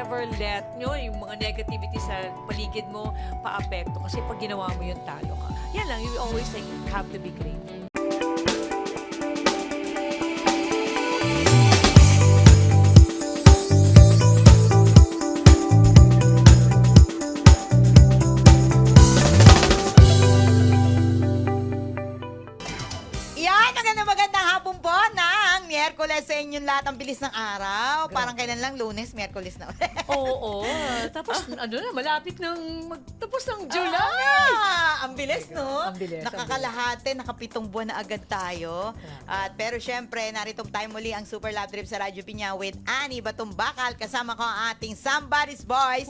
never let yung mga negativity sa paligid mo paapekto. Kasi pag ginawa mo yun, talo ka. Yan lang, you always like, have to be grateful. Yan, magandang hapon po ng Miyerkules sa inyong lahat. Ang bilis ng araw. Parang kailan lang, Lunes, Miyerkules na. Oo. Tapos, malapit nang magtapos ng July. Ang bilis, no? Ang bilis, ang Nakakalahati, nakapitong buwan na agad tayo. Pero syempre, narito tayo muli ang Super Love Trip sa Radyo Pinya with Annie Batumbakal. Kasama ko ang ating Somebody's Boys,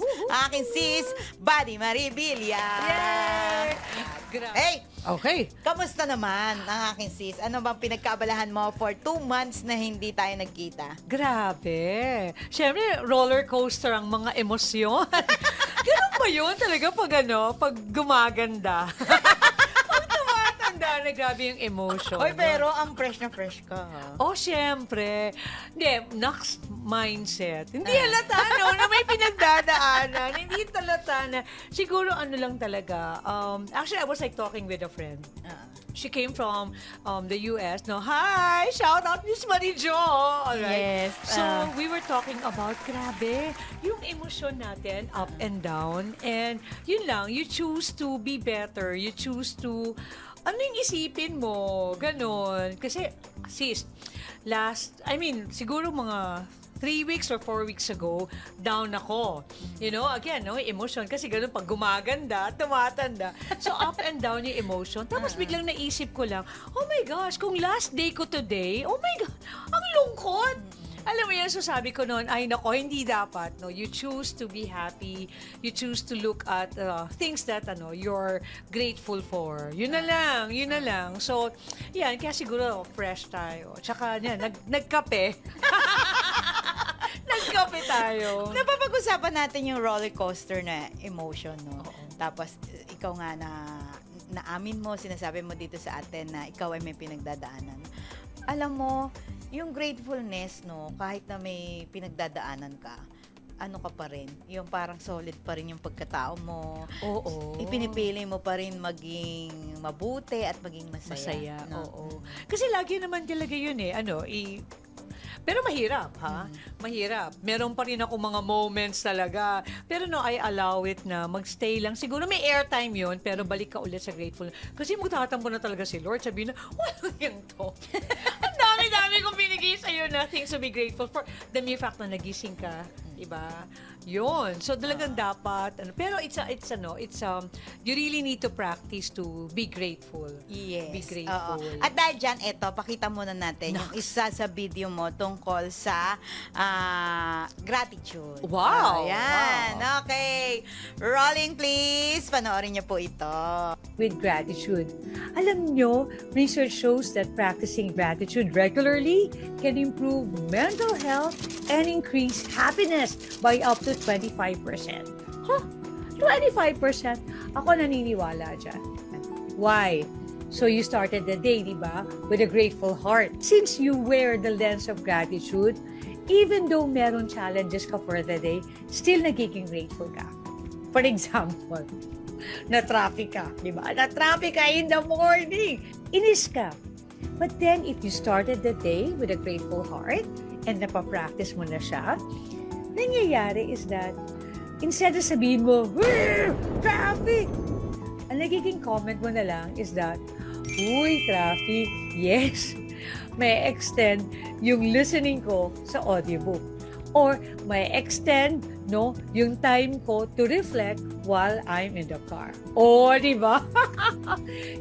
aking sis, Buddy Maribilla. Yay! Hey! Okay. Kamusta naman ang aking sis? Ano bang pinagkaabalahan mo for 2 months na hindi tayo nagkita? Grabe. Siyempre, roller coaster ang mga emosyon. Ganun ba yun talaga pag gumaganda? Pag tumatanda na grabe yung emotion. Oy, pero ang fresh na fresh ka, ha? Oh, syempre. Hindi, next mindset. Hindi halata, na may pinagdadaanan. Hindi halata na. Siguro lang talaga. Actually, I was like talking with a friend. She came from the US. No, hi! Shout out Miss Marijo! Alright. Yes. So, we were talking about, grabe, yung emosyon natin, up and down. And yun lang, you choose to be better. You choose to, ano yung isipin mo? Ganon. Kasi, sis, siguro mga 3 weeks or 4 weeks ago, down ako. Again, emotion. Kasi ganun, pag gumaganda, tumatanda. So, up and down yung emotion. Tapos biglang naisip ko lang, oh my gosh, kung last day ko today, oh my God, ang lungkot. Alam mo yan, so sabi ko noon, ay nako, hindi dapat. No? You choose to be happy. You choose to look at things that you're grateful for. Yun na lang. So, yan, kaya siguro fresh tayo. Tsaka yan, nagkape. Nagkape tayo. Napapag-usapan natin yung roller coaster na emotion, no? Oo. Tapos, ikaw nga naamin mo, sinasabi mo dito sa atin na ikaw ay may pinagdadaanan. Alam mo, yung gratefulness, no, kahit na may pinagdadaanan ka, ano ka pa rin, yung parang solid pa rin yung pagkatao mo. Oo. Ipinipili mo pa rin maging mabuti at maging masaya. No? Oo. Kasi lagi naman talaga yun pero mahirap, ha? Mahirap. Meron pa rin ako mga moments talaga. Pero I allow it na magstay lang. Siguro may airtime yun, pero balik ka ulit sa grateful. Kasi magtatampo na talaga si Lord. Sabihin na, walang yung to. Ang dami-dami kong binigay sa'yo na things to be grateful for. The mere fact na nagising ka, diba? Yun. So, talagang dapat. Pero you really need to practice to be grateful. Yes. Be grateful. Oo. At dahil dyan, pakita muna natin yung isa sa video mo tungkol sa gratitude. Wow! Ayan. Wow. Okay. Rolling please. Panoorin niyo po ito. With gratitude. Alam nyo, research shows that practicing gratitude regularly can improve mental health and increase happiness by up to 25%. Huh? 25%? Ako naniniwala dyan. Why? So you started the day, di ba, with a grateful heart. Since you wear the lens of gratitude, even though meron challenges ka for the day, still nagiging grateful ka. For example, na-traffic ka, di ba? Na-traffic ka in the morning. Inis ka. But then, if you started the day with a grateful heart and napapractice mo na siya, nangyayari is that instead of sabihin mo, traffic! Ang nagiging comment mo na lang is that, uy, traffic, yes, may extend yung listening ko sa audiobook. Or may extend, yung time ko to reflect while I'm in the car. O, di ba?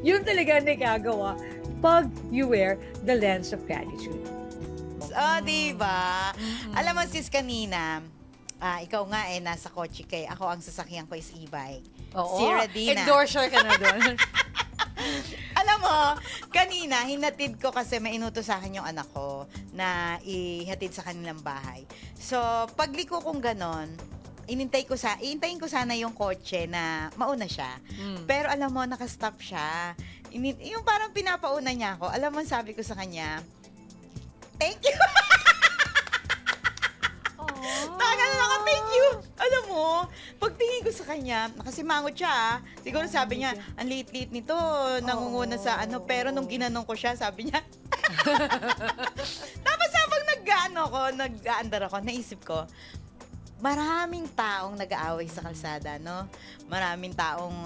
Yun talaga nagagawa pag you wear the lens of gratitude. Diba? Alam mo, sis, kanina, ikaw nga nasa kotse kay ako ang sasakyan ko is e-bike. Oo. Si Radina. Endorser ka na doon. Alam mo, kanina, hinatid ko kasi may inutos sa akin yung anak ko na ihatid sa kanilang bahay. So, pagliko kong ganon, iintayin ko sana yung kotse na mauna siya. Pero alam mo, nakastop siya. Yung parang pinapauna niya ako. Alam mo, sabi ko sa kanya, thank you! Tagal ako, thank you! pagtingin ko sa kanya, nakasimangot siya, ah. Siguro sabi niya, ang liit-liit nito, nangunguna sa ano, pero nung ginanong ko siya, sabi niya, tapos habang nag-aandar ako, naisip ko, maraming taong nag-aaway sa kalsada, no? Maraming taong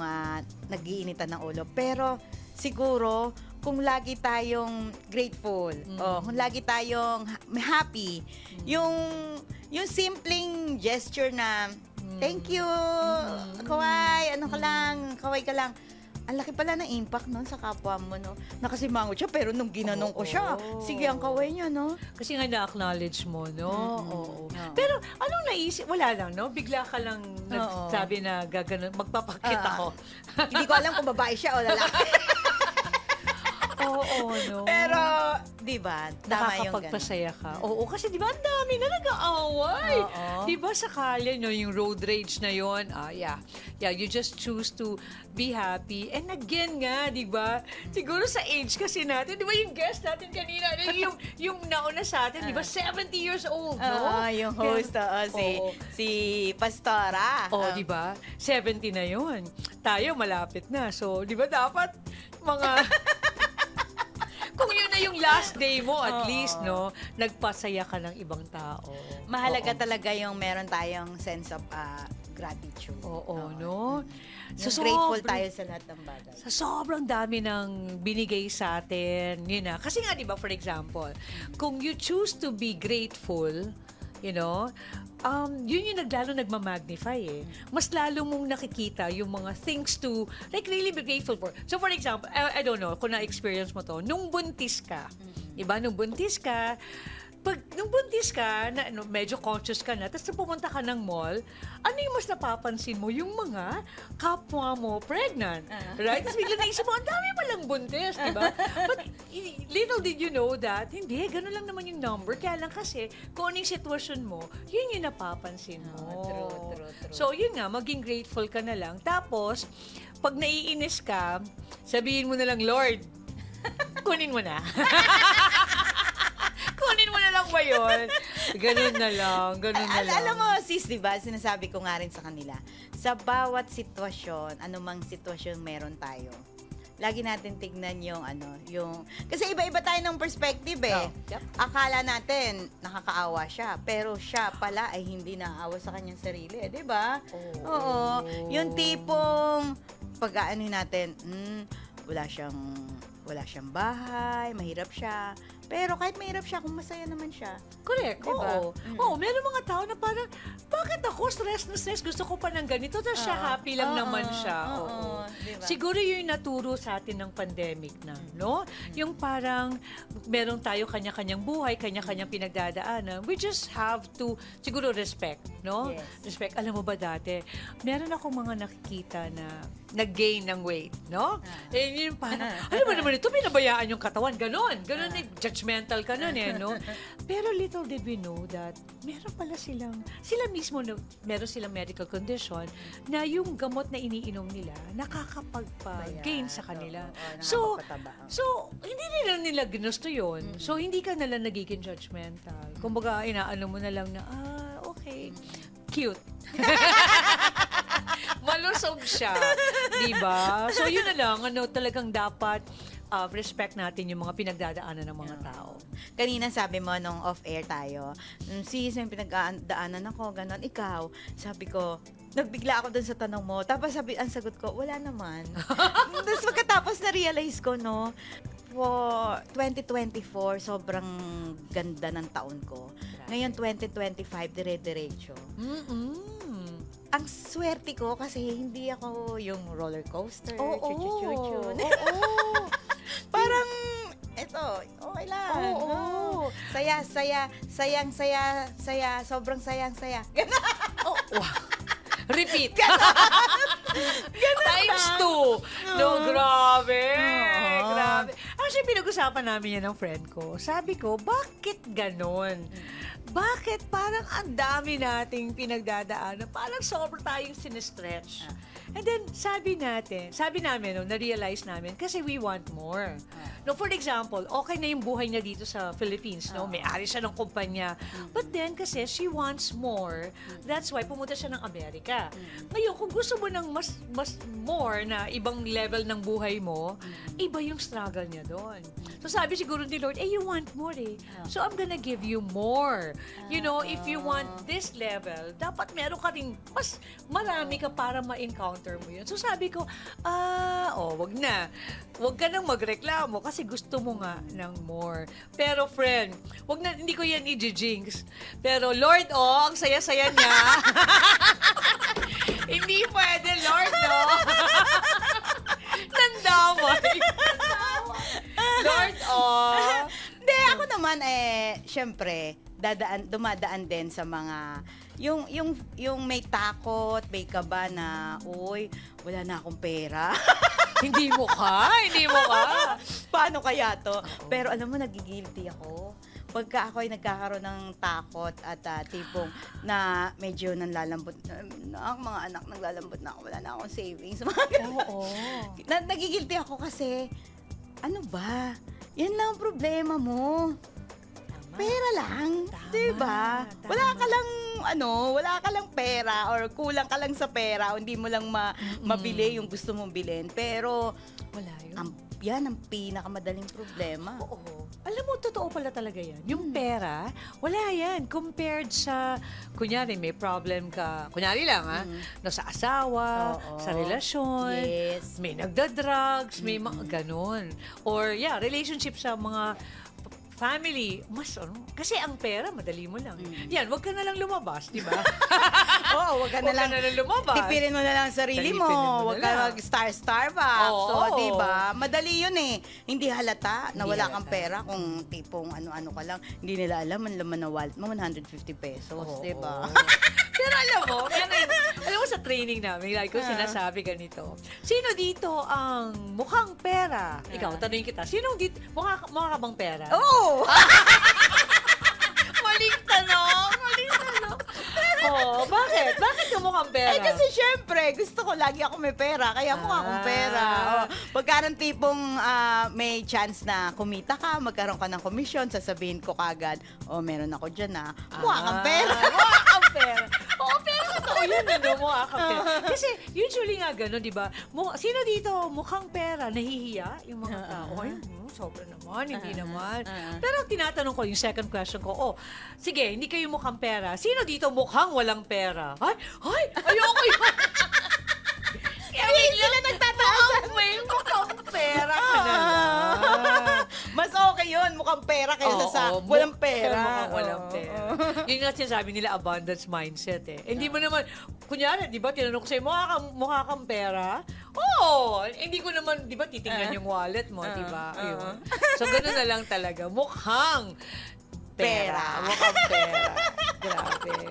nag-iinitan ng ulo. Pero siguro, kung lagi tayong grateful, kung lagi tayong happy, yung simpleng gesture na, thank you, kaway, kaway ka lang. Ang laki pala ng impact nun sa kapwa mo, no? Nakasimangot siya, pero nung ginanong ko siya, sige ang kaway niya, no? Kasi nga na-acknowledge mo, no? Oo. Pero anong naisip? Wala lang, no? Bigla ka lang nagsabi na magpapakita ko. Hindi ko alam kung babae siya o lalaki. Oo, no? Pero, di ba, tama yung nakakapagpasaya ka. Oo, kasi di ba, ang dami na nag-aaway. Di ba sa kalye, no, yung road rage na yon, yeah, you just choose to be happy. And again nga, di ba, siguro sa age kasi natin, di ba yung guest natin kanina, yung nauna sa atin, di ba, 70 years old, no? Yung host, si Pastora. Di ba? 70 na yon. Tayo, malapit na. So, di ba, dapat mga... Kung yun na yung last day mo, at least, no, nagpasaya ka ng ibang tao. Mahalaga talaga yung meron tayong sense of gratitude. No? So, grateful tayo sa lahat ng bagay. Sa sobrang dami ng binigay sa atin, yun na. Kasi nga, di ba, for example, kung you choose to be grateful, you know, yun yung naglalo nagmamagnify eh. Mas lalo mong nakikita yung mga things to, like, really be grateful for. So, for example, I don't know, kung na-experience mo to, nung buntis ka, diba, nung buntis ka, na, medyo conscious ka na, tapos pumunta ka ng mall, ano yung mas napapansin mo? Yung mga kapwa mo pregnant. Right? Tapos bigla naisip mo, ang dami palang buntis, di ba? But little did you know that, hindi, ganun lang naman yung number. Kaya lang kasi, kung ano yung sitwasyon mo, yun yung napapansin mo. True. So, yun nga, maging grateful ka na lang. Tapos, pag naiinis ka, sabihin mo na lang, Lord, kunin mo na. Kunin mo na lang ba yun? Ganun na lang. Alam mo, sis, di ba, sinasabi ko nga rin sa kanila, sa bawat sitwasyon, anumang sitwasyon meron tayo, lagi natin tignan kasi iba-iba tayo ng perspective eh. Akala natin, nakakaawa siya, pero siya pala ay hindi naaawa sa kanyang sarili, di ba? Oo. Yung tipong, pag-aanoy natin, wala siyang bahay, mahirap siya. Pero kahit mahirap siya, kung masaya naman siya. Correct, diba? Oo, meron mga tao na parang, bakit ako stress na stress? Gusto ko pa ng ganito, tapos siya happy lang naman siya. Diba? Siguro yung naturo sa atin ng pandemic na, no? Yung parang, meron tayo kanya-kanyang buhay, kanya-kanyang pinagdadaanan. We just have to, siguro respect, no? Yes. Respect. Alam mo ba dati, meron akong mga nakikita na nag-gain ng weight, no? Eh, yun parang, ano ba naman ito? Pinabayaan yung katawan. Ganon, judgmental ka nun eh, no? Pero little did we know that meron pala sila mismo, meron silang medical condition na yung gamot na iniinom nila nakakapagpa-gain sa kanila. So, hindi nila ginusto yun. So, hindi ka nalang nagiging judgmental. Kumbaga, inaano mo na lang na, okay, cute. Malusog siya. Diba? So, yun na lang. Talagang dapat respect natin yung mga pinagdadaanan ng mga tao. Kanina sabi mo, nung off-air tayo, sis, may pinagdaanan ako, ganon, ikaw. Sabi ko, nagbigla ako dun sa tanong mo. Tapos ang sagot ko, wala naman. Tapos pagkatapos na-realize ko, no, for 2024, sobrang ganda ng taon ko. Ngayon, 2025, dire-diretso. Ang swerte ko kasi hindi ako yung roller coaster, chuchu-chuchu. Parang, eto, okay lang. Saya, sobrang sayang-saya. Wow. Repeat. Times 2. No, grabe. Grabe. Actually, pinag-usapan namin yan ng friend ko. Sabi ko, bakit ganon? Bakit parang ang dami nating pinagdadaanan? Parang sobrang tayong sinistretch. And then, sabi namin, no, na-realize namin, kasi we want more. No, for example, okay na yung buhay niya dito sa Philippines, no? May-ari siya ng kumpanya. But then, kasi she wants more, that's why pumunta siya ng Amerika. Ngayon, kung gusto mo ng mas more na ibang level ng buhay mo, iba yung struggle niya doon. So, sabi siguro ni Lord, you want more eh. So, I'm gonna give you more. You know, if you want this level, dapat meron ka rin mas marami ka para ma-encounter mo yun. So, sabi ko, wag na. Wag ka nang magreklamo kasi gusto mo nga ng more. Pero friend, hindi ko yan i-jinx. Pero Lord, ang saya-saya niya. Hindi pwede, Lord, no? Nandamay. Lord, Hindi, ako naman, syempre, dumadaan din sa mga, yung may takot, may kaba na, wala na akong pera. Hindi mo ka. Paano kaya to? Pero alam mo, nagigilty ako. Pagka ako ay nagkakaroon ng takot at tipong na medyo nanlalambot na ang mga anak naglalambot na ako, wala na akong savings. Nagigilty ako kasi, ano ba? Yan lang ang problema mo. Pera lang, 'di ba? Wala ka lang pera or kulang ka lang sa pera o hindi mo lang mabili yung gusto mong bilhin. Pero wala yun. Yan ang pinakamadaling problema. Oo. Alam mo, totoo pala talaga yan. Yung pera, wala yan. Compared sa, kunyari, may problem ka, kunyari lang no, sa asawa, sa relasyon, may nagda-drugs, may mga ganun. Or, relationship sa mga family, kasi ang pera, madali mo lang. Yan, wag ka na lang lumabas, di ba? Wag ka na lang lumabas. Tipirin mo na lang sarili mo. Wag ka mag-Starbucks. Di ba? Madali yun eh. Hindi halata na wala kang pera kung tipong ano-ano ka lang. Hindi nila alam, ang laman na wallet mo, 150 pesos, di ba? Pero alam mo, sa training namin, like ko sinasabi ganito, sino dito ang mukhang pera? Ikaw, tanungin kita, sino dito, mukha ka bang pera? Maling tanong. Bakit? Bakit ka mukhang pera? Kasi syempre, gusto ko lagi ako may pera, kaya mukha akong pera. Pagka ng tipong may chance na kumita ka, magkaroon ka ng komisyon, sasabihin ko kagad, meron ako dyan mukha kang pera. Mukha kang pera. Pero totoo yun, mukha kang pera. Kasi usually nga gano'n, di ba? Sino dito mukhang pera? Nahihiya yung mga tao. Sobra naman, hindi naman. Pero tinatanong ko, yung second question ko, sige, hindi kayo mukhang pera. Sino dito mukhang walang pera? Ay, ayoko yun. Hindi sila nagtataasan. May mukhang pera ka na lang. Mas okay yun, mukhang pera kaysa sa walang pera. Mukhang walang pera. Yun nga sinasabi nila, abundance mindset eh. Hindi mo naman, kunyari, di ba, tinanong ko sa'yo, mukha kang pera? Hindi ko naman, di ba, titingnan yung wallet mo, di ba? So, gano'n na lang talaga. Mukhang pera. Mukhang pera. Grabe.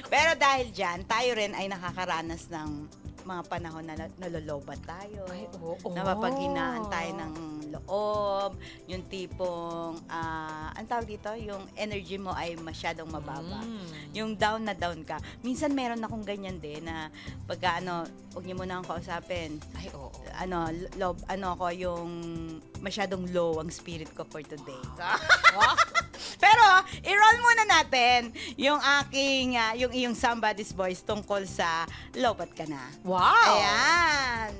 Pero dahil dyan, tayo rin ay nakakaranas ng mga panahon na nalolobat tayo. Napapaghinaan tayo ng loob. Yung tipong, ang tawag dito, yung energy mo ay masyadong mababa. Yung down na down ka. Minsan meron akong ganyan din na pagka huwag niyo muna akong kausapin. Ako yung masyadong low ang spirit ko for today. Pero, i-roll muna natin yung yung iyong Somebody's Voice tungkol sa lobat ka na. Wow! Ayan!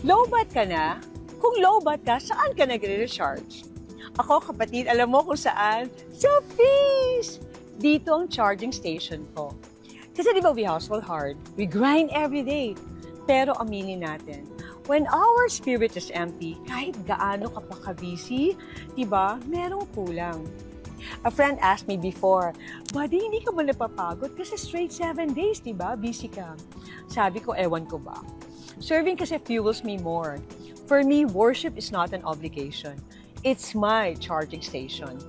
Lowbat ka na? Kung lowbat ka, saan ka nagre-recharge? Ako, kapatid, alam mo kung saan? Sa Peace! Dito ang charging station ko. Kasi di ba we hustle hard, we grind every day. Pero aminin natin, when our spirit is empty, kahit gaano ka pa ka-busy, di ba, merong kulang. A friend asked me before, Buddy, hindi ka ba napapagod? Kasi straight 7 days, di ba? Busy ka. Sabi ko, ewan ko ba. Serving kasi fuels me more. For me, worship is not an obligation. It's my charging station.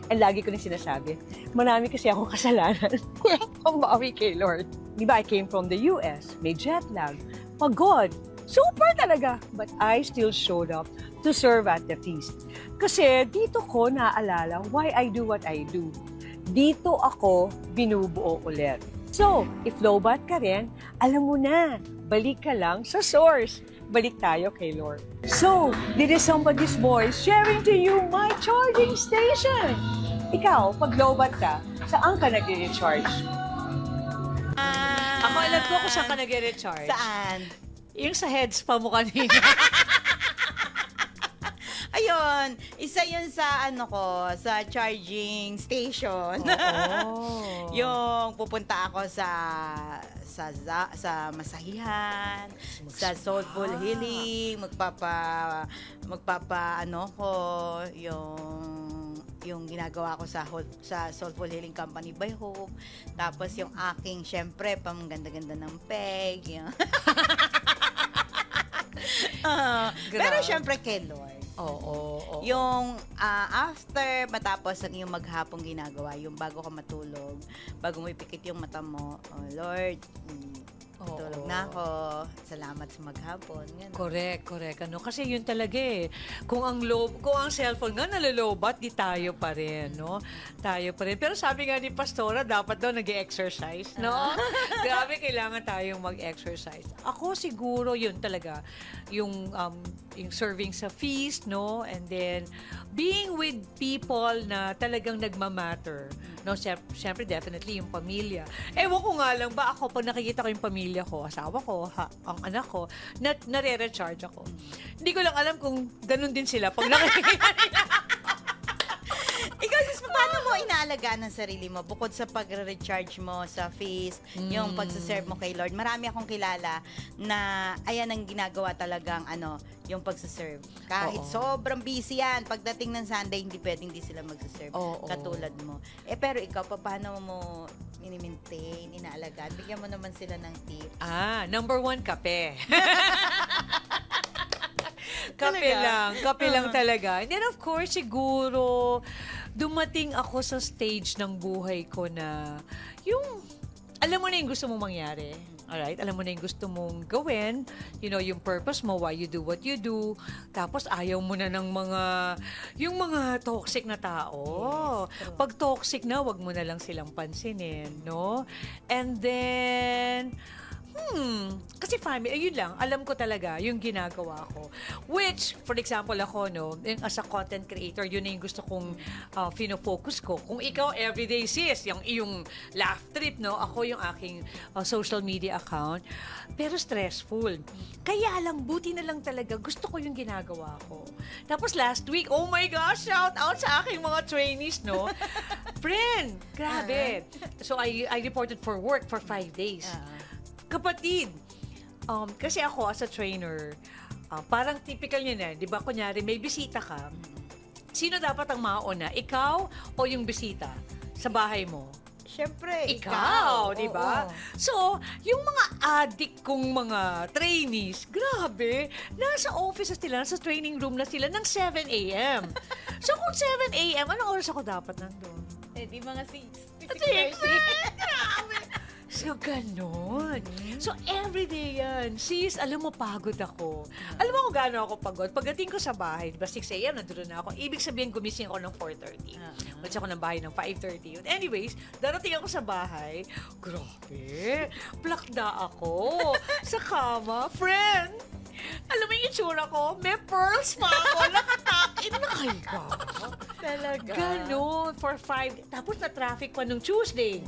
And lagi ko rin sinasabi, marami kasi akong kasalanan. Kaya pambawi kay Lord. Di ba, I came from the US, may jet lag, pagod, super talaga. But I still showed up to serve at the feast. Kasi dito ko naaalala why I do what I do. Dito ako binubuo ulit. So, if lowbat ka rin, alam mo na, balik ka lang sa source. Balik tayo kay Lord. So, this is somebody's voice sharing to you my charging station. Ikaw, pag lowbat ka, saan ka nag-recharge? Ako alam ko kung saan ka nag-recharge. Saan? Yung sa heads pa mo kanina. Ayun, isa yun sa sa charging station. Oo. Yung pupunta ako sa masahihan, sa soulful healing, magpapa ko yung ginagawa ko sa Soulful Healing Company by Hope. Tapos yung aking, syempre, pamganda-ganda ng peg. Yung pero syempre kay Lord. Oo. Yung after matapos ang iyong maghapong ginagawa, yung bago ka matulog, bago mo ipikit yung mata mo, oh Lord, tulog na ako. Salamat sa maghapon. Ganun. Correct. Kasi yun talaga eh. Kung ang cellphone nga nalolobat, di tayo pa rin, no? Tayo pa rin. Pero sabi nga ni Pastora, dapat daw nag-exercise, no? Grabe, kailangan tayong mag-exercise. Ako siguro yun talaga, yung serving sa feast, no? And then, being with people na talagang nagmamatter. No, syempre, definitely yung pamilya. Ewan ko nga lang ba, ako pag nakikita ko yung pamilya ko, asawa ko, ang anak ko, nare-recharge ako. Hindi ko lang alam kung ganun din sila pag nakikita nila. Ikaw, sis, paano mo inaalagaan ang sarili mo bukod sa pagre-recharge mo sa feast, yung pagsaserve mo kay Lord? Marami akong kilala na ayan ang ginagawa talagang yung pagsaserve. Kahit sobrang busy yan, pagdating ng Sunday, hindi pwedeng di sila magsaserve. Katulad mo. Pero ikaw, paano mo mini-maintain, inaalagaan? Bigyan mo naman sila ng tips. Number 1, kape. Talaga? Kape lang talaga. And then of course, siguro, dumating ako sa stage ng buhay ko na alam mo na yung gusto mong mangyari. Alright? Alam mo na yung gusto mong gawin. You know, yung purpose mo, why you do what you do. Tapos, ayaw mo na ng yung mga toxic na tao. Yes, Pag toxic na, wag mo na lang silang pansinin, no? And then, kasi family, ayun lang, alam ko talaga yung ginagawa ko. Which, for example ako, no, as a content creator, yun na yung gusto kong fino-focus ko. Kung ikaw, everyday sis, yung iyong laugh trip, no, ako yung aking social media account, pero stressful. Kaya lang, buti na lang talaga, gusto ko yung ginagawa ko. Tapos last week, oh my gosh, shout out sa aking mga trainees, no? Friend, grabe. So, I reported for work for 5 days. Kapatid, kasi ako as a trainer, parang typical niya na, di ba, kunyari, may bisita ka, sino dapat ang mauna? Ikaw o yung bisita sa bahay mo? Siyempre, Ikaw, di ba? Oo. So, yung mga addict kong mga trainees, grabe, nasa office na sila, nasa training room na sila ng 7 a.m. So, kung 7 a.m., anong oras ako dapat nandun? Di mga 6. Grabe. So, ganon. So, everyday yan. Sis, alam mo, pagod ako. Alam mo kung gaano ako pagod? Pagdating ko sa bahay, diba 6 a.m., nandun na ako. Ibig sabihin, gumising ako ng 4:30. Walis ako ng bahay ng 5:30. Anyways, darating ako sa bahay, grabe, plakda ako sa kama. Friend, alam mo yung itsura ko? May pearls pa ako. Nakatakin na kayo. Talaga. Ganon, for 5. Tapos na-traffic pa nung Tuesday.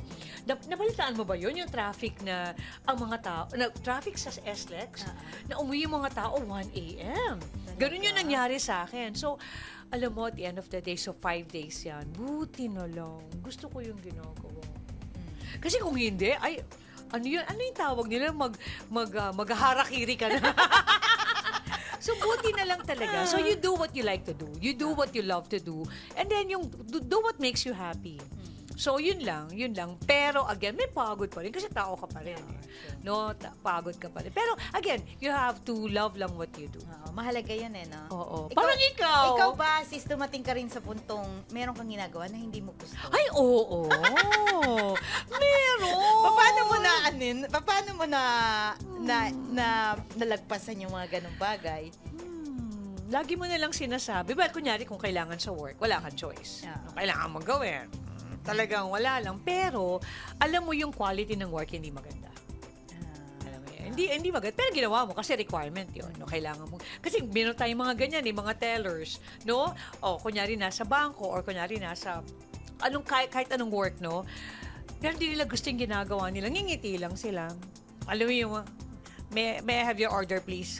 Nabalitaan mo ba yun? Yung traffic na ang mga tao, traffic sa SLEX, na umuwi yung mga tao 1 a.m. Ganon yung nangyari sa akin. So, alam mo, at the end of the day, so 5 days yan, buti na lang. Gusto ko yung ginagawa. Kasi kung hindi, ay, ano yung tawag nila? Maghaharakiri ka na. So, buti na lang talaga. So, you do what you like to do. You do what you love to do. And then, do what makes you happy. So, yun lang. Pero, again, may pagod pa rin kasi tao ka pa rin. No? Pagod ka pa rin. Pero, again, you have to love lang what you do. Mahalaga yun no? Oo. Parang ikaw. Ikaw ba, sis, dumating ka rin sa puntong meron kang ginagawa na hindi mo gusto? Ay, oo. Meron. Paano mo nalagpasan yung mga ganong bagay? Lagi mo na lang sinasabi. Well, kunyari, kung kailangan sa work, wala kang choice. Kailangan mong gawin. Talagang wala lang. Pero, alam mo yung quality ng work hindi maganda. Alam mo yan. hindi maganda. Pero ginawa mo kasi requirement yun. No? Kailangan mo. Kasi meron tayong mga ganyan, mga tellers. No? O, kunyari nasa bangko or kunyari nasa kahit anong work, no? Pero hindi nila gusto yung ginagawa nila. Ngingiti lang sila. Alam mo yung, may I have your order, please?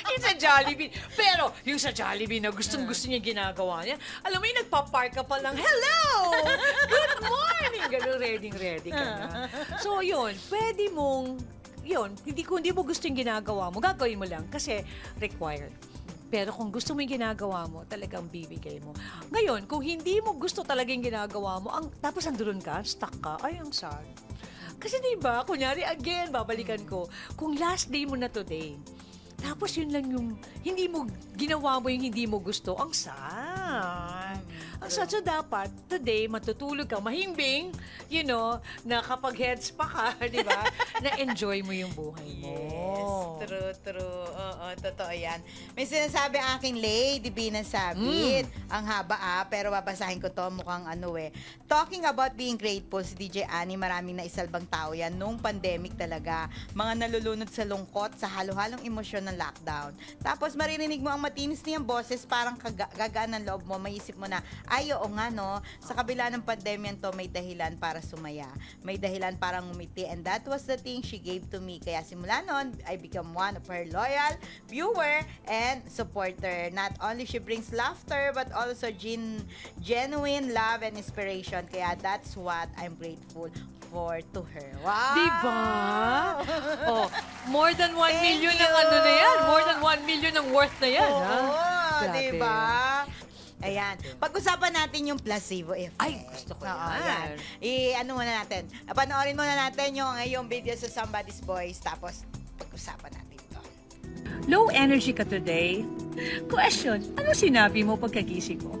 Yung sa Jollibee. Pero, yung sa Jollibee na gustong-gusto niya ginagawa niya, alam mo yung nagpa-park ka pa lang, hello! Good morning! Ganun, ready ka na. So, yun, pwede mong, kung hindi mo gusto yung ginagawa mo, gagawin mo lang kasi required. Pero kung gusto mo yung ginagawa mo, talagang bibigay mo. Ngayon, kung hindi mo gusto talaga yung ginagawa mo, tapos andun ka, stuck ka, ay, ang sad. Kasi diba, kunyari, again, babalikan ko, kung last day mo na today, tapos yun lang yung, ginawa mo yung hindi mo gusto, ang sad. Ang sad. So dapat, today, matutulog ka, mahimbing, na kapag heads pa ka, di ba, na-enjoy mo yung buhay mo. Yes, true. Oo, totoo yan. May sinasabi ang aking lady, Binasabit. Ang haba pero babasahin ko to, mukhang Talking about being grateful, si DJ Annie, maraming naisalbang tao yan nung pandemic talaga. Mga nalulunod sa lungkot, sa halo-halong emosyon ng lockdown. Tapos maririnig mo ang matinis niyang boses, parang gagaan ng loob mo, maisip mo na, ay, oo nga, no? Sa kabila ng pandemyan to, may dahilan para sumaya. May dahilan para ngumiti. And that was the thing she gave to me. Kaya simula noon, I become one of her loyal viewer and supporter. Not only she brings laughter, but also genuine love and inspiration. Kaya that's what I'm grateful for to her. Wow! Diba? Oh, more than 1 million ang na yan. More than 1 million ang worth na yan. Oo, Grabe. diba? Ayan. Pag-usapan natin yung placebo effect. Ay, gusto ko yan. Muna natin. Panoorin muna natin yung video sa Somebody's Voice, tapos pag-usapan natin ito. Low energy ka today? Question, ano sinabi mo pagkagising mo?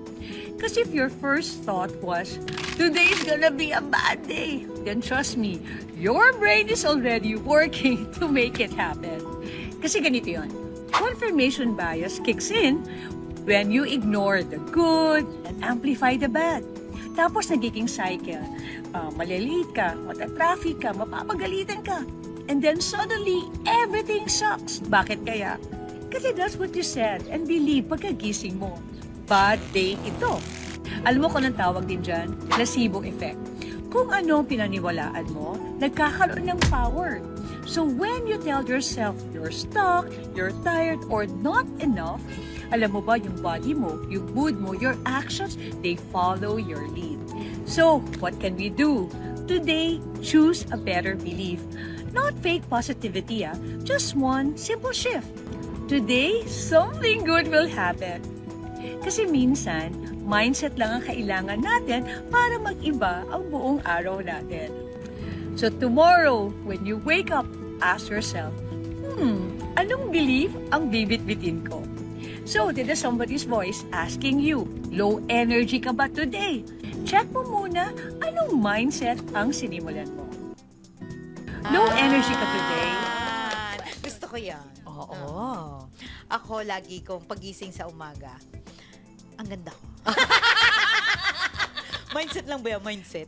Kasi if your first thought was, today's gonna be a bad day, then trust me, your brain is already working to make it happen. Kasi ganito yun, confirmation bias kicks in when you ignore the good and amplify the bad. Tapos nagiging cycle. Malilate ka, matatraffic ka, mapapagalitan ka. And then suddenly, everything sucks. Bakit kaya? Kasi that's what you said and believe pagkagising mo. Bad day ito. Alam mo kung anong tawag din dyan? Placebo effect. Kung anong pinaniwalaan mo, nagkakaroon ng power. So when you tell yourself you're stuck, you're tired, or not enough, alam mo ba yung body mo, yung mood mo, your actions, they follow your lead. So, what can we do? Today, choose a better belief. Not fake positivity, just one simple shift. Today, something good will happen. Kasi minsan, mindset lang ang kailangan natin para mag-iba ang buong araw natin. So tomorrow, when you wake up, ask yourself, anong belief ang bibit-bitin ko? So, did somebody's voice asking you, low energy ka ba today? Check mo muna, anong mindset ang sinimulan mo? Low energy ka today? Gusto ko yan. Oo. Ako, lagi kong pagising sa umaga, ang ganda ko. Mindset lang ba yan? Mindset.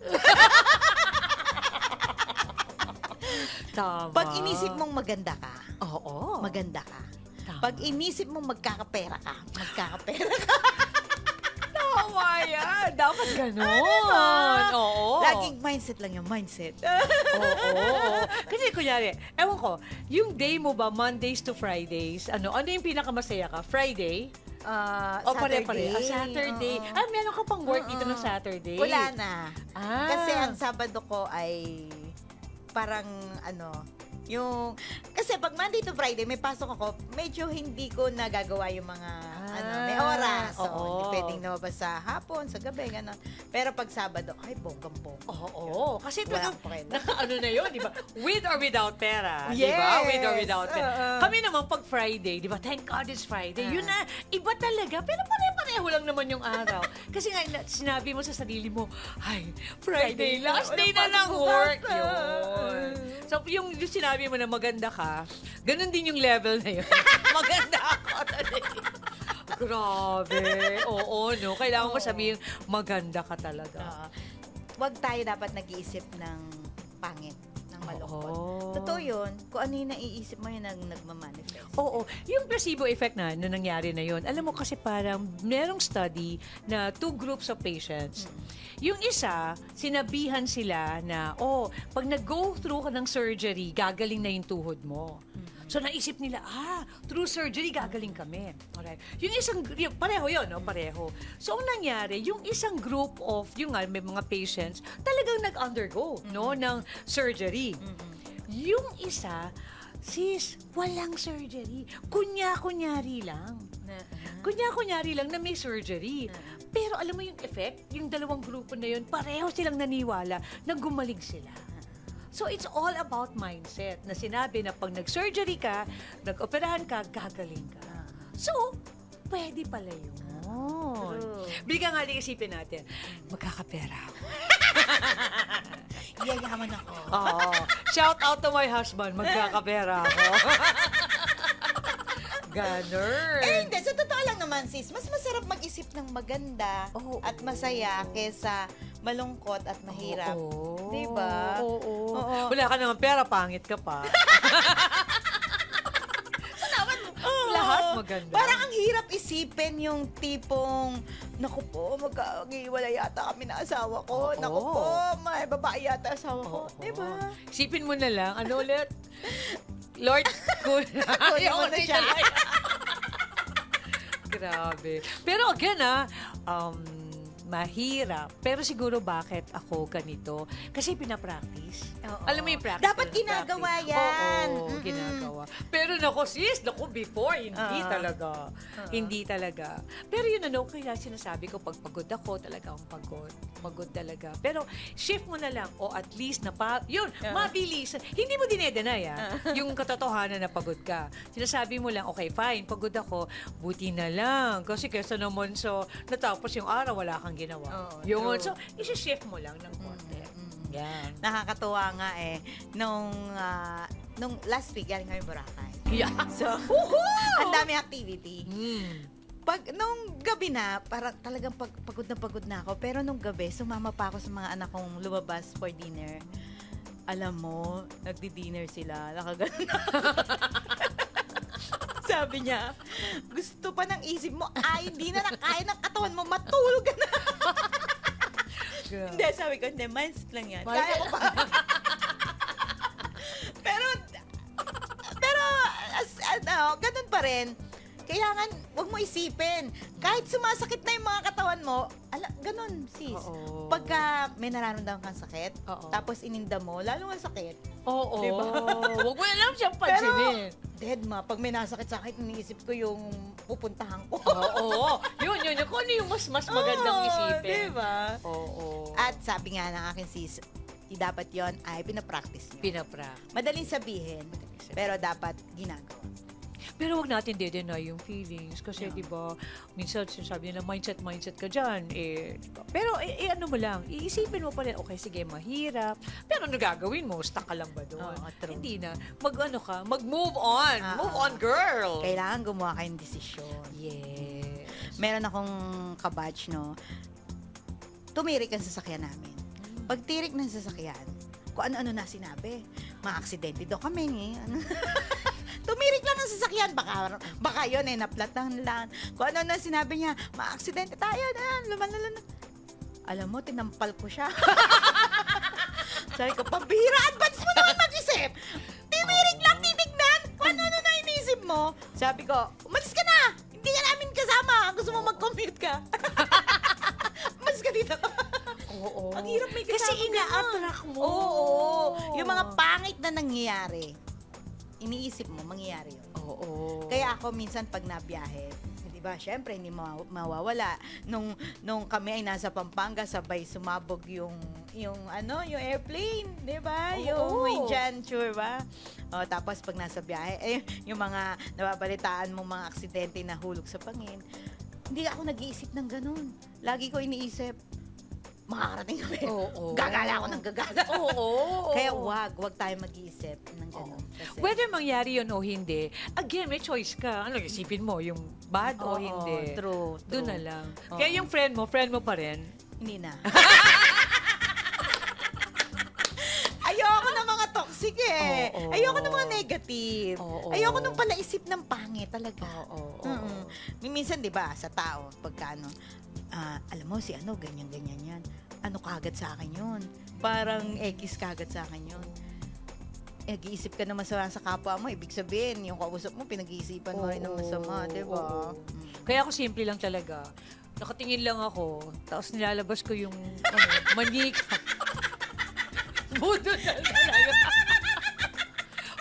Tama. Pag inisip mong maganda ka, Oo. maganda ka. Tama. Pag inisip mong magkakapera ka, magkakapera ka. Tama yan. Dapat ganun. Oo. Laging mindset lang yung mindset. Oo. Kasi kunyari, ewan ko, yung day mo ba, Mondays to Fridays, ano yung pinakamasaya ka? Friday? O pare-pare. Saturday. Oo. Meron ka pang work dito ng Saturday? Wala na. Kasi ang Ah. Sabado ko ay parang kasi pag Monday to Friday may pasok ako, medyo hindi ko nagagawa yung mga may oras. So, Oo. hindi pwedeng lumabas sa hapon, sa gabi, gano'n. Pero pag Sabado, ay, bonggang-bongga. Oo. Kasi Walang talagang, pakialam. naka-ano na yun, di ba? With or without pera. Di Yes. ba? With or without pera. Oo. Kami naman pag Friday, di ba? Thank God it's Friday. Yun na, iba talaga. Pero pare-pareho lang naman yung araw. Kasi nga, sinabi mo sa sarili mo, ay, Friday, last day na ng work. Yun. So, yung sinabi mo na maganda ka, ganun din yung level na yun. Maganda ako today. Grabe. Oo, no? Kailangan mo sabihin, maganda ka talaga. Wag tayo dapat nag-iisip ng pangit, ng malungkot. Oo. totoo yun. Kung ano yung naiisip mo yun ang nagmamanifest. Oo, yung placebo effect na nangyari na yun. Alam mo kasi parang merong study na 2 groups of patients. Yung isa, sinabihan sila na, pag nag-go through ka ng surgery, gagaling na yung tuhod mo. So naisip nila, through surgery, gagaling kami. Alright. Pareho yun, no? Pareho. So ang nangyari, yung isang group of, may mga patients, talagang nag-undergo, no, ng surgery. Yung isa, sis, walang surgery. Kunyari lang. Kunyari lang na may surgery. Pero alam mo yung effect, yung dalawang grupo na yun, pareho silang naniwala na gumaling sila. So it's all about mindset na sinabi na pag nag-surgery ka, nag-operahan ka, gagaling ka. So, pwede pala yun. Bigyan nga isipin natin, magkakapera ako. Yayaman ako. Oo. Shout out to my husband, magkakapera ako. Ganun. Hindi. Sa totoo lang naman, sis, mas masarap mag-isip ng maganda at masaya kesa malungkot at mahirap. Oo. Diba? Oo. Wala ka naman pera, pangit ka pa. Lahat maganda. Parang ang hirap isipin yung tipong, naku po, mag-iwalay yata kami na asawa ko. Oo. Naku po, may babae yata asawa ko. Oo. Diba? Isipin mo na lang, ano ulit? Lord, cool. Kunin mo na siya. Grabe. Pero again, mahirap. Pero siguro bakit ako ganito? Kasi pinapractice. Alam mo yung practice? Dapat ginagawa yan. Oo, ginagawa. Pero naku sis, before, hindi talaga. Hindi talaga. Pero yun kaya sinasabi ko, pag pagod ako, talaga akong pagod. Pagod talaga. Pero shift mo na lang, o at least mabilis. Hindi mo dinedenay, yung katotohanan na pagod ka. Sinasabi mo lang, okay, fine, pagod ako, buti na lang. Kasi kesa naman natapos yung araw, wala kang ginawa. Yun. True. So, isi-shift mo lang ng konti. Yan. Nakakatuwa nga nung last week, galing kami Boracay. Yeah. So, ang dami activity. Nung gabi na, parang talagang pagod na ako. Pero nung gabi, sumama pa ako sa mga anak kong lumabas for dinner. Alam mo, nagdi-dinner sila. Nakaganon. Sabi niya, gusto pa ng isip mo, hindi na kaya ng katawan mo, matulog ka na. Hindi, sabi ko, hindi, mindset lang yan. Kaya ko pa. pero, ganun pa rin. Kailangan, wag mo isipin. Kahit sumasakit na yung mga katawan mo, ganun, sis. Oo. Pagka may nararamdaman kang sakit, Oo. tapos ininda mo, lalo nga sakit. Oo. Diba? Huwag mo na lang siyang pansinin. Dead ma, pag may nasakit sa akin, iniisip ko yung pupuntahan ko. Oo. Yun. Kung ano yung mas magandang isipin. Diba? Oo. At sabi nga ng aking sis, dapat yon ay pinapractice nyo. Madaling sabihin, pero dapat ginagawa. Pero wag natin de-deny yung feelings. Kasi, di ba, minsan sinasabi nila, mindset ka dyan. Diba? Pero, ano mo lang, iisipin mo pa rin, okay, sige, mahirap. Pero ano gagawin mo? Stuck ka lang ba doon? Hindi na. Mag-move on. Move on, girl. Kailangan gumawa kayong desisyon. Yes. Meron akong kabatch, tumirik ang sasakyan namin. Pag tirik ng sasakyan, kung ano-ano na sinabi. Mga aksidente daw kami, tumirik lang ng sasakyan. Baka yun, naplatan lang. Kung ano na sinabi niya, ma-aksidente tayo na, lumalan. Alam mo, tinampal ko siya. Sabi ko, pambihira, advance mo naman mag-isip. Tumirik lang, titignan. Kung ano na iniisip mo. Sabi ko, umalis ka na. Hindi ka namin kasama. Gusto mo mag-commute ka. Umalis ka dito. Oo. Ang hirap may kasama. Kasi ina-attract mo. Oo. Yung mga pangit na nangyayari, iniisip mo, mangyayari yun. Oo. Kaya ako minsan pag nabiyahe, di ba, syempre hindi mawawala. Nung kami ay nasa Pampanga, sabay sumabog yung airplane, di ba? Yung may dyan, sure ba? Tapos pag nasa biyahe, yung mga nababalitaan mong mga aksidente na hulog sa pangin, hindi ako nag-iisip ng ganun. Lagi ko iniisip, makakarating kami. Gagala ako ng gagala. Kaya wag tayo mag-iisip ng gano'n. Whether mangyari yun o hindi, again, may choice ka. Ano, isipin mo, yung bad o hindi. True. Doon na lang. Kaya yung friend mo pa rin. Hindi na. Ayoko na mga toxic eh. Oo. Ayoko ng mga negative. Oo. Ayoko nung palaisip ng pangit talaga. Oo. Mm-mm. Minsan, di ba, sa tao, pagka alam mo, si ganyan-ganyan yan. Ano kagad sa akin yun? Parang X kagad sa akin yun. Nag-iisip ka na masama sa kapwa mo, ibig sabihin, yung kausap mo, pinag-iisipan mo rin ng masama, di ba? Oo. Kaya ako simple lang talaga. Nakatingin lang ako, tapos nilalabas ko yung manika. Budo na talaga.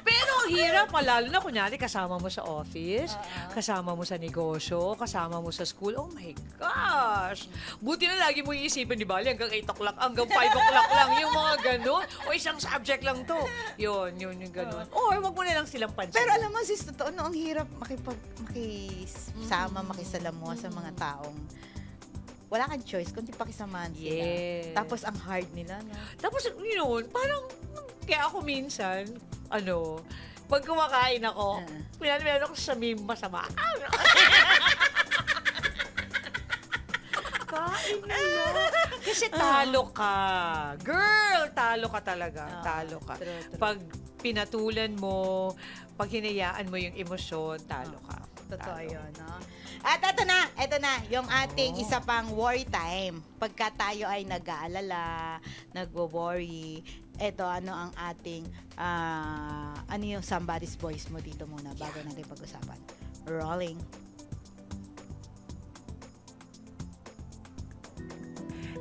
Pero ang hirap, lalo na kunyari kasama mo sa office, kasama mo sa negosyo, kasama mo sa school. Oh my gosh! Buti na lagi mo iisipin, di ba? Hanggang 8 o'clock, hanggang 5 o'clock lang, yung mga ganun. O isang subject lang to. Yun, yung ganun. Or wag mo na lang silang pansin. Pero alam mo, sis, totoo, ang hirap makisama, makisalamuha sa mga taong wala kang choice, kundi pakisamahan sila. Yes. Tapos ang hard nila, no? Tapos, parang, kaya ako minsan, pag kumakain ako, meron ako sa meme masama. Kain na lang. Kasi talo ka. Girl, talo ka talaga. Talo ka. True. Pag pinatulan mo, pag hinayaan mo yung emosyon, talo ka. Totoo Talo. yun, no? At eto na, yung ating isa pang worry time. Pagka tayo ay nag-aalala, nagwo-worry, eto, ano ang ating, ano yung somebody's voice mo dito muna bago natin pag-usapan. Rolling.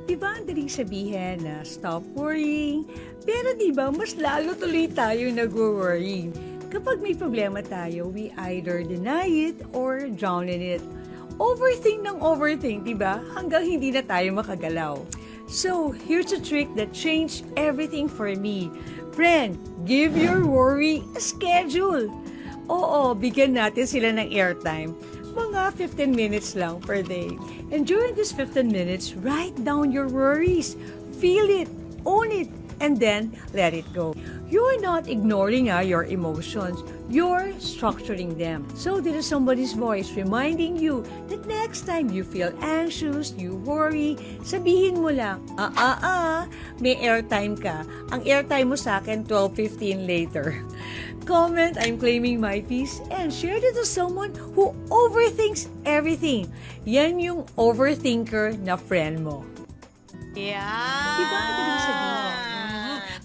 Diba ang daling sabihin na stop worrying? Pero diba, mas lalo tuloy tayo nag-worry. Kapag may problema tayo, we either deny it or drown in it. Overthink ng overthink, diba? Hanggang hindi na tayo makagalaw. So, here's a trick that changed everything for me. Friend, give your worry a schedule. Oo, bigyan natin sila ng airtime. Mga 15 minutes lang per day. And during this 15 minutes, write down your worries. Feel it, own it, and then let it go. You're not ignoring your emotions. You're structuring them. So there is somebody's voice reminding you that next time you feel anxious, you worry, sabihin mo lang, may airtime ka. Ang airtime mo sa akin, 12:15 later. Comment, I'm claiming my peace, and share it to someone who overthinks everything. Yan yung overthinker na friend mo. Yeah. Diba ang daling sabihin?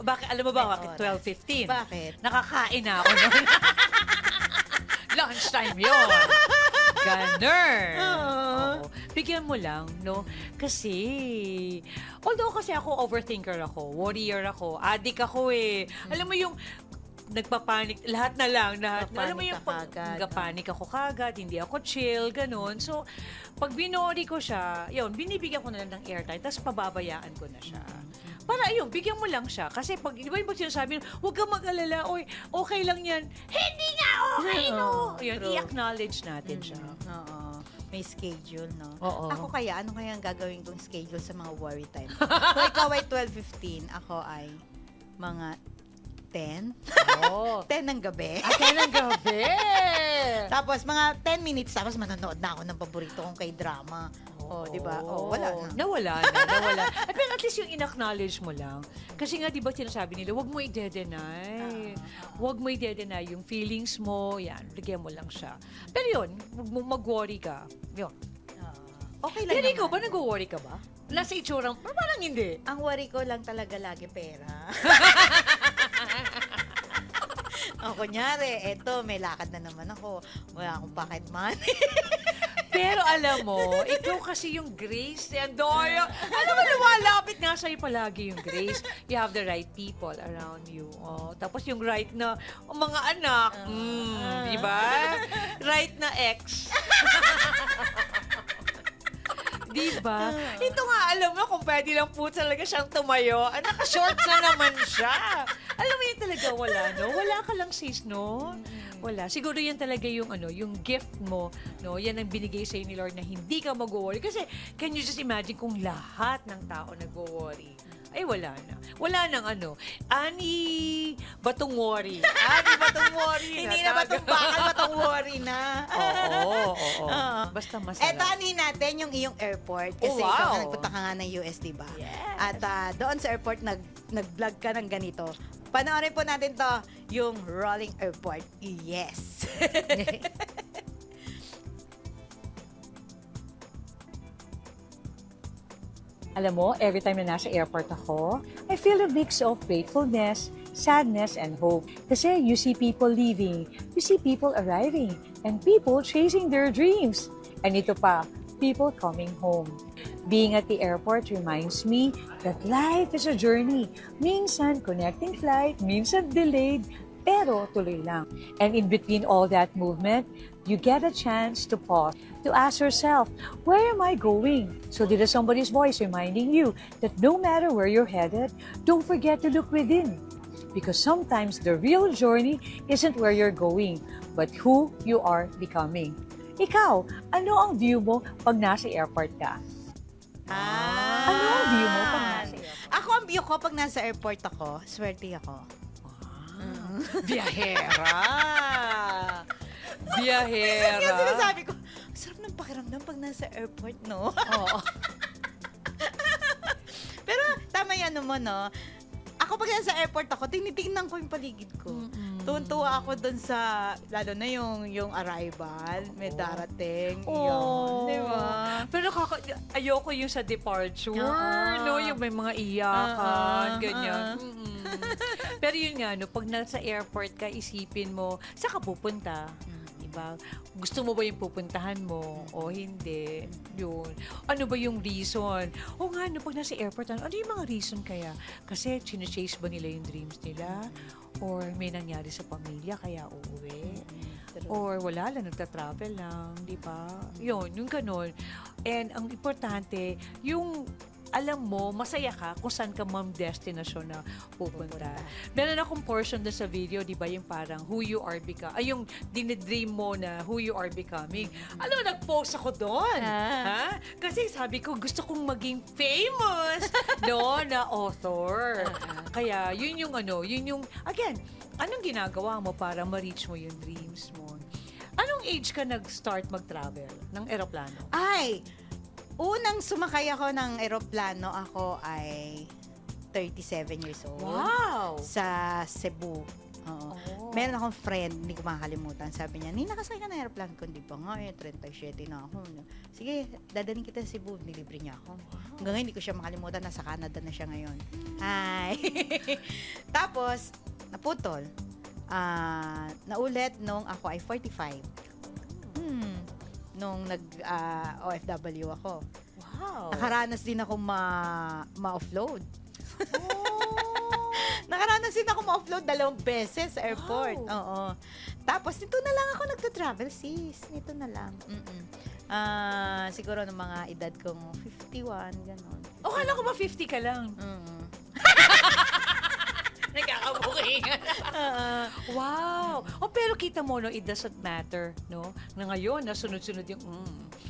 Bakit, alam mo ba, bakit oras. 12:15? Bakit? Nakakain na ako noon. Lunchtime yun. Ganun. Oo. Bigyan mo lang, no? Kasi, although kasi ako overthinker ako, worrier ako, addict ako eh. Alam mo yung nagpapanik, lahat na lang. Alam mo yung nagpapanik ako kagad, hindi ako chill, ganun. So, pag binori ko siya, yun, binibigyan ko na lang ng airtime, tapos pababayaan ko na siya. Para ayun, bigyan mo lang siya. Kasi pag, di ba yung pag sinasabi, huwag kang mag-alala, oy, okay lang yan. Hindi nga okay, no? Yun, true. i-acknowledge natin siya. Oo. May schedule, no? Oo. Ako kaya, ano kaya ang gagawin kong schedule sa mga worry time? Kung ikaw ay 12:15, ako ay mga 10? Oo. 10 ng gabi. Akin ang gabi. Tapos mga 10 minutes, tapos manonood na ako ng paborito kong K-drama. Oh, di ba? Oh, wala na. Nawala. At pero at least yung in-acknowledge mo lang. Kasi nga, di ba sinasabi nila, huwag mo i-deny. Huwag mo i-deny yung feelings mo. Yan, bigyan mo lang siya. Pero yun, huwag mo mag-worry ka. Yun. Okay lang Pero ikaw naman. ba, nag-worry ka ba? Nasa itsurang, parang hindi. Ang worry ko lang talaga lagi pera. Kunyari, eto, may lakad na naman ako. Wala akong pocket money. Pero alam mo, ikaw kasi yung grace ni Andoyo. Alam mo, lumalapit nga sa'yo palagi yung grace. You have the right people around you. Oh, tapos yung right na mga anak. Diba? Right na ex. Diba? Ito nga, alam mo, kung pwede lang po talaga siyang tumayo, naka-shorts na naman siya. Alam mo yun talaga, wala, no? Wala ka lang, sis, no? Wala. Siguro yan talaga yung yung gift mo, no? Yan ang binigay sa'yo ni Lord na hindi ka mag-worry. Kasi, can you just imagine kung lahat ng tao nag-worry? Ay, wala na. Wala nang ani batong worry. Ani batong worry. Hindi na batong bakal, batong worry na. Oo. Basta masarap. Eto, anin natin yung iyong airport. Kasi Oh, wow. ikaw nagpunta ka nga ng US, diba? Yes. At doon sa airport, nag-vlog ka ng ganito. Panoorin po natin to, yung Rolling Airport. Yes! Alam mo, every time na nasa airport ako, I feel a mix of gratefulness, sadness, and hope. Kasi you see people leaving, you see people arriving, and people chasing their dreams. And ito pa, people coming home. Being at the airport reminds me that life is a journey. Minsan connecting flight, minsan delayed, pero tuloy lang. And in between all that movement, you get a chance to pause, to ask yourself, where am I going? So there's somebody's voice reminding you that no matter where you're headed, don't forget to look within. Because sometimes the real journey isn't where you're going, but who you are becoming. Ikaw, ano ang view mo pag nasa airport ka? Ano ang view mo pag nasa airport? Ako, ang view ko pag nasa airport ako, swerte ako. Biyahera! Kasi Biyahera! sinasabi ko, sarap ng pakiramdam pag nasa airport, no? Oo. Pero tama yan mo, no? Ako pag nasa airport ako, tinitingnan ko yung paligid ko. Tuwan-tuwa ako dun sa, lalo na yung arrival, may darating. Oh. Yun, di ba? Pero ayoko yung sa departure, Oo. no? Yung may mga iyakan, Oo. ganyan. Pero yun nga, no? Pag nasa airport ka, isipin mo, saan ka pupunta? Diba? Gusto mo ba yung pupuntahan mo o hindi? Yun. Ano ba yung reason? O nga, no, pag nasa airport, ano yung mga reason kaya? Kasi chine-chase ba nila yung dreams nila? Or may nangyari sa pamilya kaya uuwi? Or wala lang, nagta-travel lang, di ba? Yun, yung ganun. And ang importante, yung alam mo, masaya ka kung saan ka destinasyon na pupunta. Meron akong portion doon sa video, di ba, yung parang who you are becoming, ay yung dinidream mo na who you are becoming. Alam mo, nag-post ako doon. Ha? Kasi sabi ko, gusto kong maging famous no, na author. Kaya, yun yung again, anong ginagawa mo para ma-reach mo yung dreams mo? Anong age ka nag-start mag-travel ng eroplano? Ay, unang sumakay ako ng eroplano, ako ay 37 years old. Wow! Sa Cebu. Oo. Oh. Meron akong friend, hindi ko makakalimutan. Sabi niya, Nina, nakasakay ka ng aeroplano ko. Hindi pa nga, 37 na ako. Sige, dadaling kita sa Cebu. Nilibre niya ako. Hanggang ngayon, hindi ko siya makalimutan. Nasa Canada na siya ngayon. Hi! Tapos, naputol. Naulit nung ako ay 45. Nung OFW ako. Wow! Nakaranas din ako ma-offload. Oh. Nakaranas din ako ma-offload 2 beses sa airport. Wow. Oo. Tapos, nito na lang ako nagta-travel, sis. Nito na lang. Siguro ng mga edad kong 51, gano'n. Oh, kala ko ba 50 ka lang? Nagkakabuking. Wow! Oh, pero kita mo, no, it doesn't matter, no? Na ngayon, na sunod-sunod yung,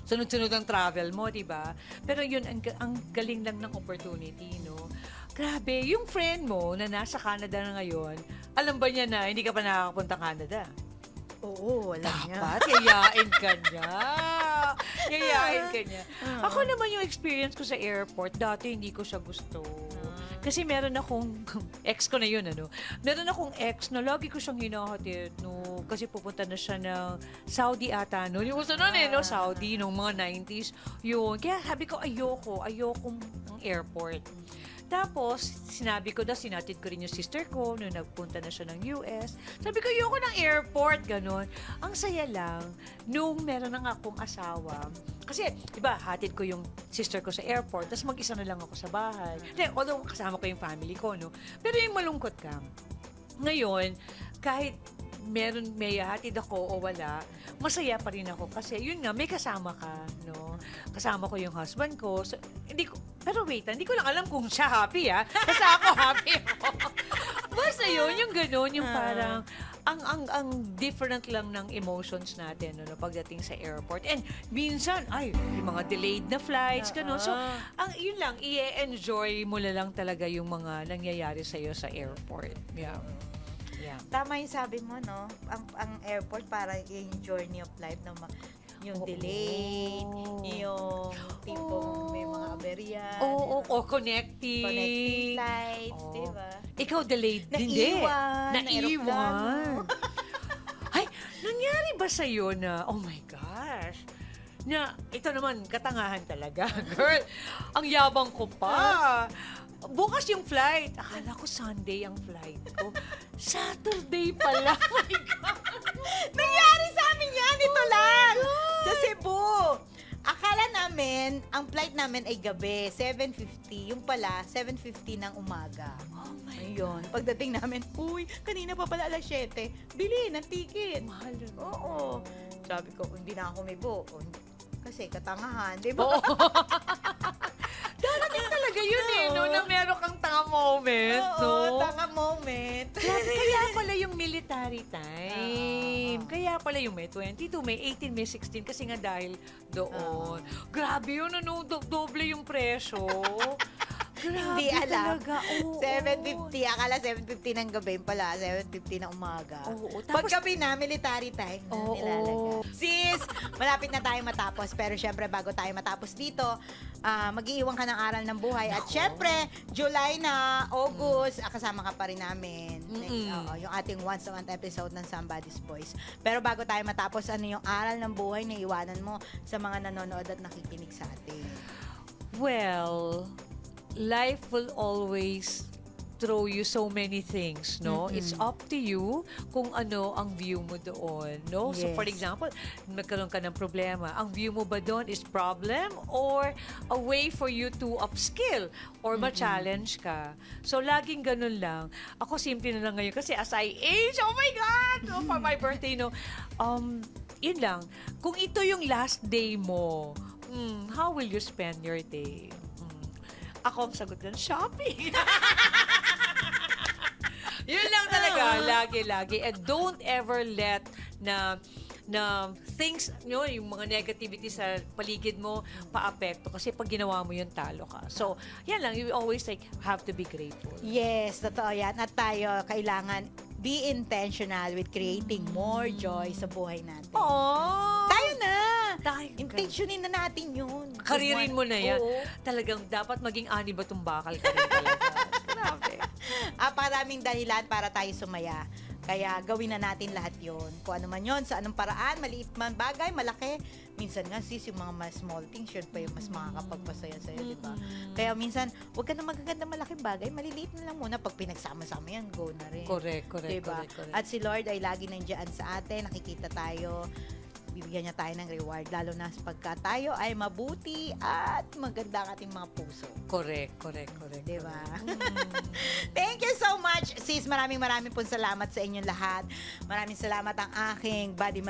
sunod-sunod ang travel mo, di ba? Pero yun, ang galing lang ng opportunity, no? Grabe, yung friend mo na nasa Canada na ngayon, alam ba niya na hindi ka pa nakakapunta Canada? Oo, wala niya. Dapat, yayain ka niya. Yayain ka niya. Ako naman yung experience ko sa airport, dati hindi ko siya gusto. Kasi meron akong, ex ko na yun, ano? Meron akong ex na lagi ko siyang hinahatid, no? Kasi pupunta na siya ng Saudi ata, no? Yung gusto nun no? Saudi, nung mga 90s. Yun. Kaya sabi ko, ayokong ang airport. Tapos, sinabi ko daw, sinatid ko rin yung sister ko nung nagpunta na siya ng US. Sabi ko, ayoko ng airport, ganun. Ang saya lang, nung meron na akong asawa, kasi, di ba, hatid ko yung sister ko sa airport, tapos mag-isa na lang ako sa bahay. Although, kasama ko yung family ko, no? Pero yung malungkot ka, ngayon, kahit may hatid ako o wala, masaya pa rin ako kasi yun nga, may kasama ka, no? Kasama ko yung husband ko. So, pero wait, hindi ko lang alam kung siya happy, ha? Basta ako happy ako. Basta yun, yung gano'n, yung parang, ang different lang ng emotions natin, no, pagdating sa airport. And minsan, yung mga delayed na flights, gano'n. So, yun lang, i-enjoy mo na lang talaga yung mga nangyayari sa'yo sa airport. Yeah. Yeah. Tama yung sabi mo, no? Ang airport para yung journey of life na yung delay, yung tipong may mga aberya. Oo, connecting Connecting flights, Oo. di ba? Ikaw delayed. Hindi. Naiwan. Naiwan. Ay, nangyari ba sa'yo na, oh my gosh, na ito naman, katangahan talaga, girl. Ang yabang ko pa. Bukas yung flight. Akala ko Sunday ang flight ko. Saturday pala. Oh my God. Nangyari sa amin yan, ito lang. Sa Cebu. Akala namin, ang flight namin ay gabi, 7:50. Yung pala, 7:50 ng umaga. Oh my Ayun. Pagdating namin, uy, kanina pa pala alas 7. Bili ng ticket. mahal. Oo. Sabi ko, hindi na ako may buo. Kasi katangahan, di ba? Oo. Darating talaga yun no? Na meron kang tanga moment, Oo, no? tanga moment. Kaya pala yung military time. Oo. Kaya pala yung may 22, may 18, may 16 kasi nga dahil doon. Grabe yun, ano, doble yung presyo. Grabe Hindi alam. talaga. Oo. 7:50, akala 7:50 ng gabi pala, 7:50 ng umaga. Oo, Pag tapos, gabi na, military time na Oo. nilalagay. Sis, malapit na tayo matapos. Pero syempre, bago tayo matapos dito, mag-iiwan ka ng aral ng buhay. At syempre, July na, August, kasama ka pa rin namin. Oo, yung ating once a month episode ng Somebody's Voice. Pero bago tayo matapos, ano yung aral ng buhay na iwanan mo sa mga nanonood at nakikinig sa atin? well, life will always throw you so many things, no? Mm-mm. It's up to you kung ano ang view mo doon, no? So, for Yes. example, magkaroon ka ng problema. Ang view mo ba doon is problem or a way for you to upskill or ma-challenge ka? So, laging ganun lang. Ako, simple na lang ngayon kasi as I age, oh my God! No, for my birthday, no? Yun lang. Kung ito yung last day mo, how will you spend your day? Ako ang sagot ng shopping. Yun lang talaga, lagi. And don't ever let na things, yung mga negativity sa paligid mo paapekto kasi pag ginawa mo yun, talo ka. So, yan lang, you always have to be grateful. Yes, totoo yan. At tayo, kailangan be intentional with creating more joy sa buhay natin. Oh! Tayo na! Intention. Intentionin na natin yun. Karirin mo na yan. Oo. Talagang dapat maging ani ba tumbakal ka rin talaga. Grabe. Maraming dahilan para tayo sumaya. Kaya gawin na natin lahat yon. Kung ano man yon, sa anong paraan, maliit man bagay, malaki. Minsan nga sis, yung mga mas small things, yun pa yung mas makakapagpasaya sa'yo, di ba? Kaya minsan, huwag ka na magaganda malaking bagay, maliliit na lang muna. Pag pinagsama-sama yan, go na rin. Correct. Diba? At si Lord ay lagi nandiyan sa atin, nakikita tayo, bibigyan niya tayo ng reward, lalo na pagka tayo ay mabuti at maganda ang ating mga puso. Correct. Diba? Thank you so much, sis. Maraming pong salamat sa inyong lahat. Maraming salamat ang aking Buddy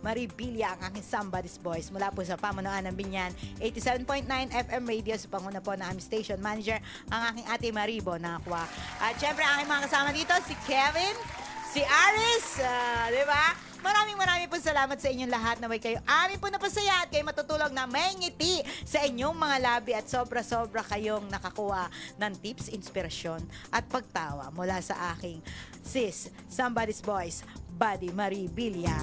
Marie Villa, ang aking Somebody's Voice. Mula po sa pamunuan ng Binyan, 87.9 FM Radio, sa panguna po na aming station manager, ang aking ate Maribo Nakwa. At syempre, ang aking mga kasama dito, si Kevin, si Aris, di ba? Maraming po salamat sa inyong lahat na may kayo amin po napasaya at kayo matutulog na may ngiti sa inyong mga labi at sobra-sobra kayong nakakuha ng tips, inspirasyon at pagtawa mula sa aking sis, Somebody's Voice, Buddy Marie Villa.